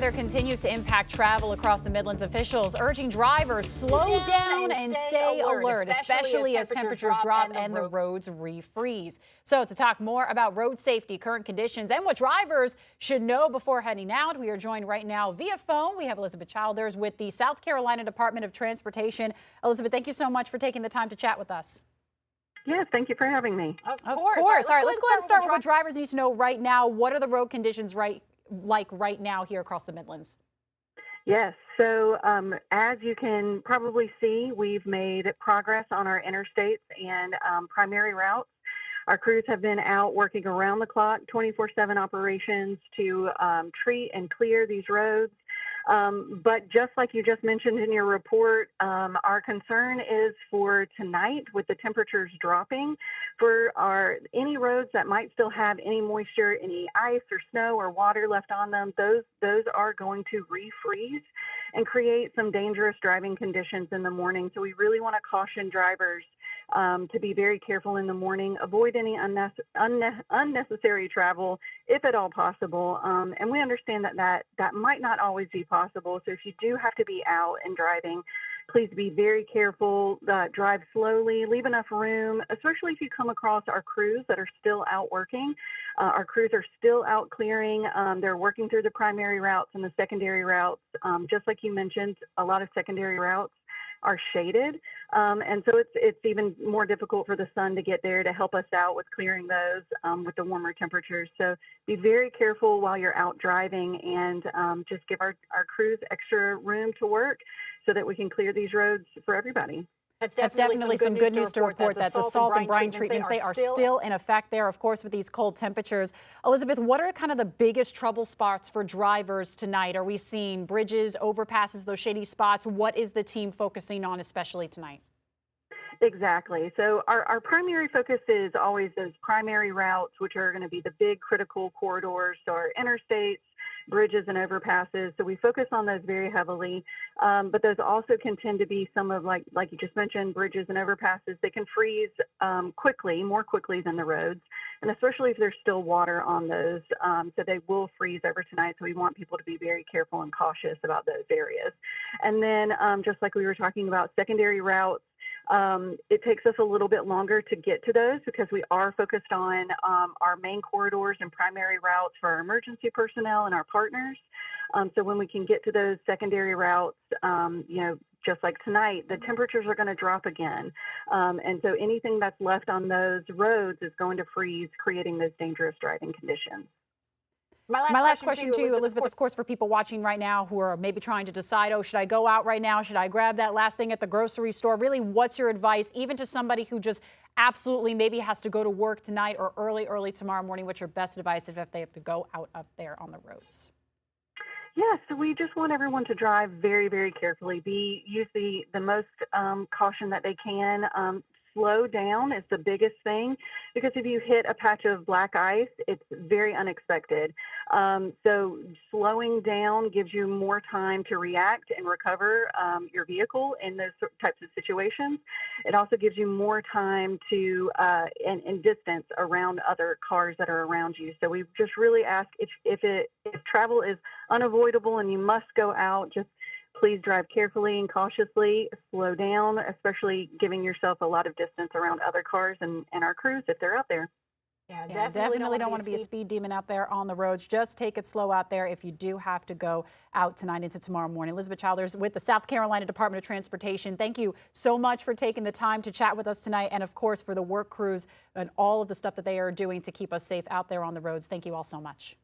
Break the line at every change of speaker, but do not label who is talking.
Weather continues to impact travel across the Midlands. Officials urging drivers slow down and stay alert, especially as temperatures drop and the roads refreeze. So to talk more about road safety, current conditions, and what drivers should know before heading out, we are joined right now via phone. We have Elizabeth Childers with the South Carolina Department of Transportation. Elizabeth, thank you so much for taking the time to chat with us.
Yes, thank you for having me.
Of course. All right, let's go ahead and start with what drivers need to know right now. What are the road conditions like right now here across the Midlands?
Yes, so as you can probably see, we've made progress on our interstates and primary routes. Our crews have been out working around the clock, 24/7 operations to treat and clear these roads. But just like you just mentioned in your report, our concern is for tonight with the temperatures dropping for any roads that might still have any moisture, any ice or snow or water left on them. Those are going to refreeze and create some dangerous driving conditions in the morning. So we really want to caution drivers to be very careful in the morning, avoid any unnecessary travel if at all possible. And we understand that might not always be possible. So if you do have to be out and driving, please be very careful, drive slowly, leave enough room, especially if you come across our crews that are still out working. Our crews are still out clearing. They're working through the primary routes and the secondary routes. Just like you mentioned, a lot of secondary routes are shaded. And so it's even more difficult for the sun to get there to help us out with clearing those with the warmer temperatures. So be very careful while you're out driving and just give our crews extra room to work so that we can clear these roads for everybody.
That's definitely some good news to report that the salt and brine treatments, they are still in effect there, of course, with these cold temperatures. Elizabeth, what are kind of the biggest trouble spots for drivers tonight? Are we seeing bridges, overpasses, those shady spots? What is the team focusing on, especially tonight?
Exactly. So our primary focus is always those primary routes, which are going to be the big critical corridors, so our interstates, bridges and overpasses. So we focus on those very heavily. But those also can tend to be some of, like you just mentioned, bridges and overpasses. They can freeze quickly, more quickly than the roads, and especially if there's still water on those. So they will freeze over tonight. So we want people to be very careful and cautious about those areas. And then just like we were talking about secondary routes, it takes us a little bit longer to get to those because we are focused on our main corridors and primary routes for our emergency personnel and our partners. So when we can get to those secondary routes, just like tonight, the temperatures are going to drop again. And so anything that's left on those roads is going to freeze, creating those dangerous driving conditions.
My last question to you, Elizabeth, of course, for people watching right now who are maybe trying to decide, oh, should I go out right now? Should I grab that last thing at the grocery store? Really, what's your advice, even to somebody who just absolutely maybe has to go to work tonight or early tomorrow morning? What's your best advice if they have to go out up there on the roads?
Yeah, so we just want everyone to drive very, very carefully. Use the most caution that they can. Slow down is the biggest thing because if you hit a patch of black ice, it's very unexpected. So slowing down gives you more time to react and recover your vehicle in those types of situations. It also gives you more time to and distance around other cars that are around you. So we just really ask if travel is unavoidable and you must go out, just please drive carefully and cautiously, slow down, especially giving yourself a lot of distance around other cars and our crews if they're out there.
Yeah, definitely don't want to be a speed demon out there on the roads. Just take it slow out there if you do have to go out tonight into tomorrow morning. Elizabeth Childers with the South Carolina Department of Transportation. Thank you so much for taking the time to chat with us tonight and, of course, for the work crews and all of the stuff that they are doing to keep us safe out there on the roads. Thank you all so much.